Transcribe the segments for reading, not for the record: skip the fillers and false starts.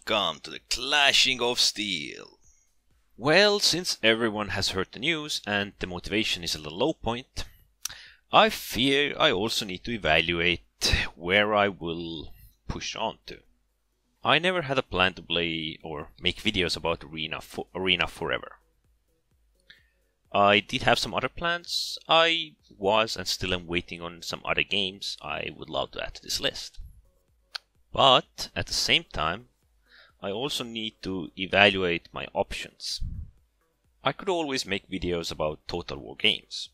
welcome to the Clashing of Steel. Well, since everyone has heard the news and the motivation is at a low point, I fear I also need to evaluate where I will push on to. I never had a plan to play or make videos about Arena forever. I did have some other plans. I was and still am waiting on some other games I would love to add to this list. But at the same time, I also need to evaluate my options. I could always make videos about Total War games.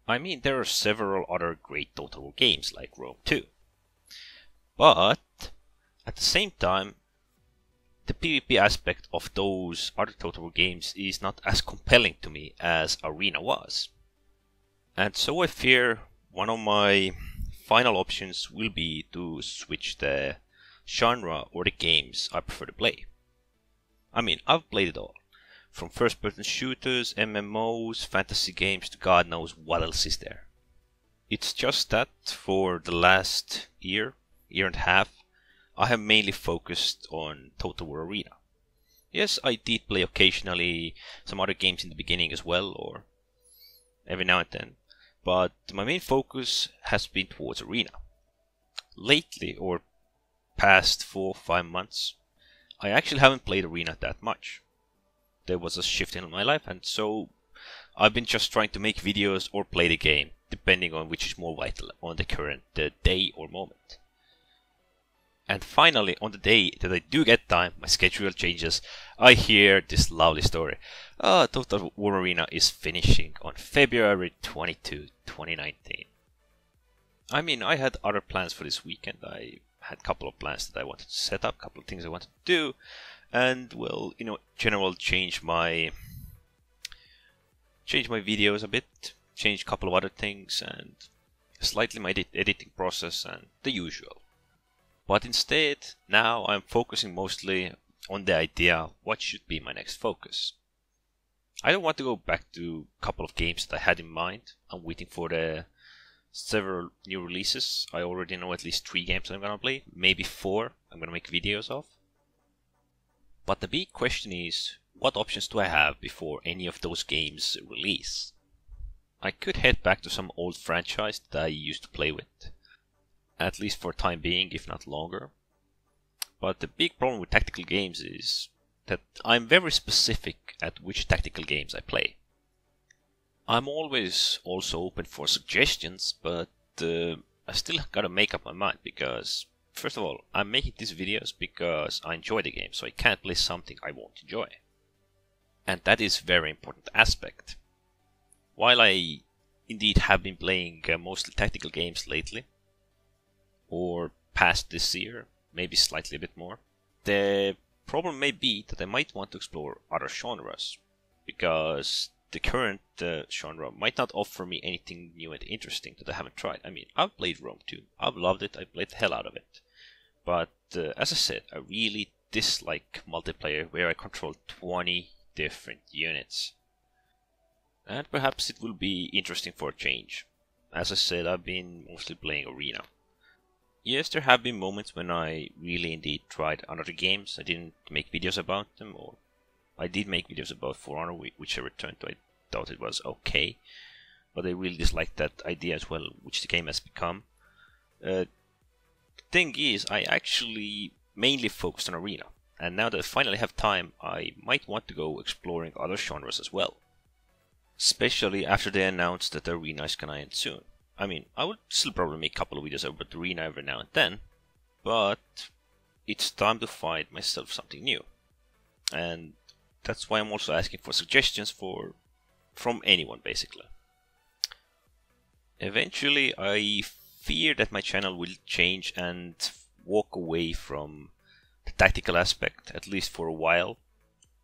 I mean, there are several other great Total War games like Rome 2. But at the same time, the PvP aspect of those other Total War games is not as compelling to me as Arena was. And so I fear one of my final options will be to switch the genre or the games I prefer to play. I mean, I've played it all. From first-person shooters, MMOs, fantasy games to God knows what else is there. It's just that for the last year and a half, I have mainly focused on Total War Arena. Yes, I did play occasionally some other games in the beginning as well, or every now and then, but my main focus has been towards Arena. Lately, or past 4 or 5 months, I actually haven't played Arena that much. There was a shift in my life, and so I've been just trying to make videos or play the game, depending on which is more vital on the current day or moment. And finally, on the day that I do get time, my schedule changes, I hear this lovely story. Total War Arena is finishing on February 22, 2019. I mean, I had other plans for this weekend. I had a couple of plans that I wanted to set up, a couple of things I wanted to do, and well, in general, change my videos a bit, change a couple of other things, and slightly my editing process and the usual. But instead, now I'm focusing mostly on the idea what should be my next focus. I don't want to go back to a couple of games that I had in mind. I'm waiting for the several new releases. I already know at least 3 games I'm gonna play, maybe 4 I'm gonna make videos of. But the big question is, what options do I have before any of those games release? I could head back to some old franchise that I used to play with, at least for time being, if not longer. But the big problem with tactical games is that I'm very specific at which tactical games I play. I'm always also open for suggestions, but I still gotta make up my mind because, first of all, I'm making these videos because I enjoy the game, so I can't play something I won't enjoy. And that is a very important aspect. While I indeed have been playing mostly tactical games lately, or past this year, maybe slightly a bit more, the problem may be that I might want to explore other genres, because the current genre might not offer me anything new and interesting that I haven't tried. I mean, I've played Rome 2, I've loved it, I played the hell out of it. But as I said, I really dislike multiplayer where I control 20 different units. And perhaps it will be interesting for a change. As I said, I've been mostly playing Arena. Yes, there have been moments when I really indeed tried other games. I didn't make videos about them, or I did make videos about For Honor, which I returned to. I thought it was okay, but I really disliked that idea as well, which the game has become. The thing is, I actually mainly focused on Arena, and now that I finally have time, I might want to go exploring other genres as well. Especially after they announced that the Arena is gonna end soon. I mean, I would still probably make a couple of videos about Arena every now and then, but it's time to find myself something new. And that's why I'm also asking for suggestions from anyone, basically. Eventually, I fear that my channel will change and walk away from the tactical aspect, at least for a while,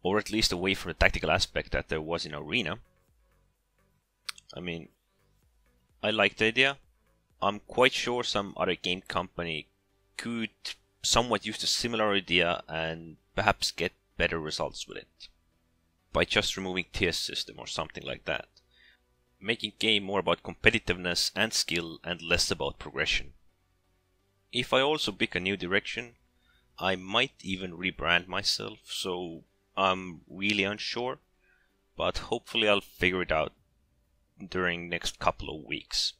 or at least away from the tactical aspect that there was in Arena. I mean, I like the idea. I'm quite sure some other game company could somewhat use a similar idea and perhaps get better results with it, by just removing tier system or something like that, making game more about competitiveness and skill and less about progression. If I also pick a new direction, I might even rebrand myself, so I'm really unsure, but hopefully I'll figure it out during next couple of weeks.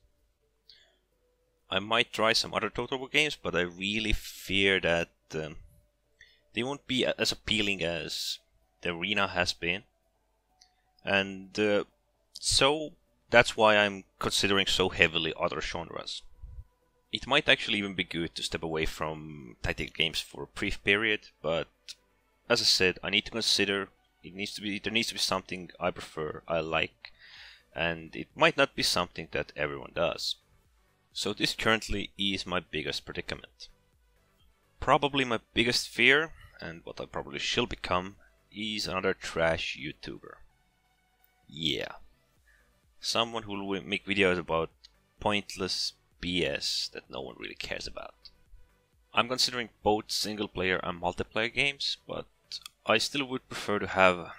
I might try some other Total War games, but I really fear that they won't be as appealing as the Arena has been. And so that's why I'm considering so heavily other genres. It might actually even be good to step away from tactical games for a brief period, but as I said, I need to consider there needs to be something I prefer, I like, and it might not be something that everyone does. So this currently is my biggest predicament. Probably my biggest fear, and what I probably shall become, is another trash YouTuber. Yeah. Someone who will make videos about pointless BS that no one really cares about. I'm considering both single player and multiplayer games, but I still would prefer to have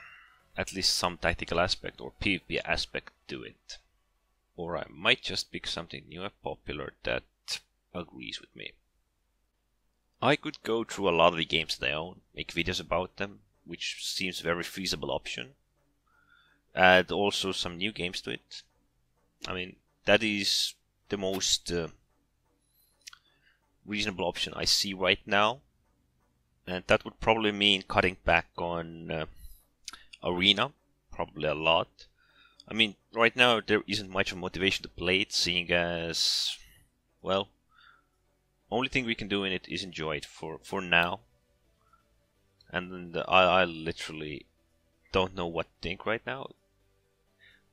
at least some tactical aspect or PvP aspect to it. Or I might just pick something new and popular that agrees with me. I could go through a lot of the games that I own, make videos about them, which seems a very feasible option. Add also some new games to it. I mean, that is the most reasonable option I see right now. And that would probably mean cutting back on Arena, probably a lot. I mean, right now there isn't much of motivation to play it, seeing as, well, only thing we can do in it is enjoy it for now. And I literally don't know what to think right now.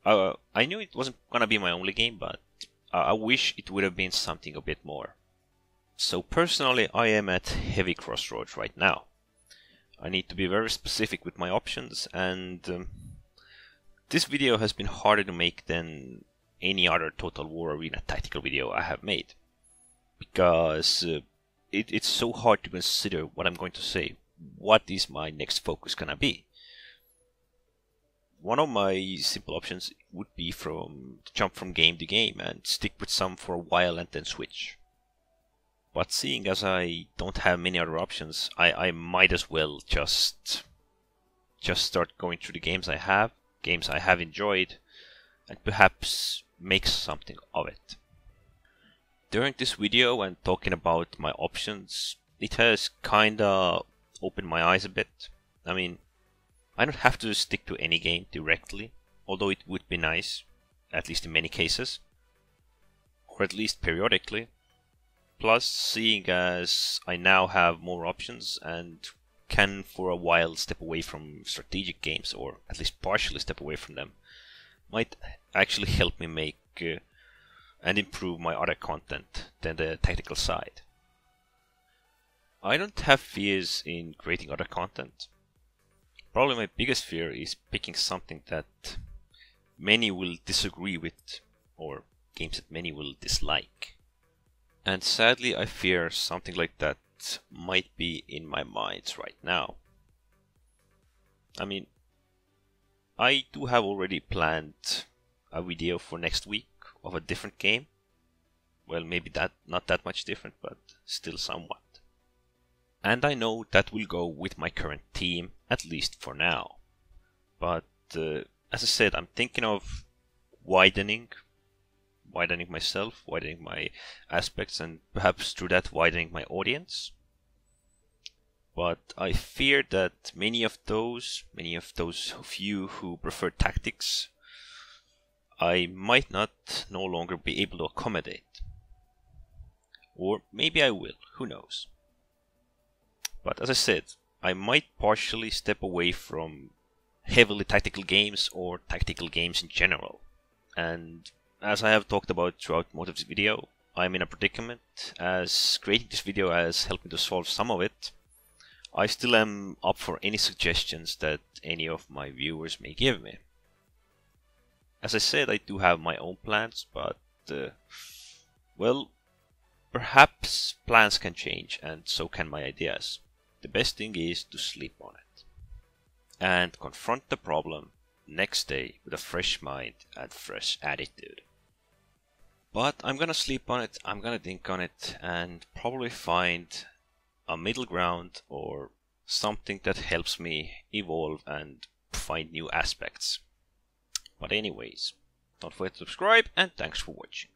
I knew it wasn't gonna be my only game, but I wish it would have been something a bit more. So personally, I am at heavy crossroads right now. I need to be very specific with my options, and this video has been harder to make than any other Total War Arena tactical video I have made. Because it's so hard to consider what I'm going to say. What is my next focus gonna be? One of my simple options would be to jump from game to game and stick with some for a while and then switch. But seeing as I don't have many other options, I might as well just start going through the games I have enjoyed, and perhaps make something of it. During this video and talking about my options, it has kinda opened my eyes a bit. I mean, I don't have to stick to any game directly, although it would be nice, at least in many cases, or at least periodically. Plus, seeing as I now have more options and can for a while step away from strategic games, or at least partially step away from them, might actually help me make and improve my other content than the tactical side. I don't have fears in creating other content. Probably my biggest fear is picking something that many will disagree with, or games that many will dislike. And sadly, I fear something like that might be in my mind right now. I mean, I do have already planned a video for next week of a different game. Well, maybe not that much different, but still somewhat. And I know that will go with my current team, at least for now. But as I said, I'm thinking of widening myself, widening my aspects, and perhaps through that widening my audience. But I fear that many of those of you who prefer tactics, I might not no longer be able to accommodate. Or maybe I will, who knows. But as I said, I might partially step away from heavily tactical games or tactical games in general. And as I have talked about throughout most of this video, I'm in a predicament, as creating this video has helped me to solve some of it. I still am up for any suggestions that any of my viewers may give me. As I said, I do have my own plans, but well, perhaps plans can change, and so can my ideas. The best thing is to sleep on it and confront the problem next day with a fresh mind and fresh attitude. But I'm gonna sleep on it, I'm gonna think on it, and probably find a middle ground or something that helps me evolve and find new aspects. But anyways, don't forget to subscribe, and thanks for watching.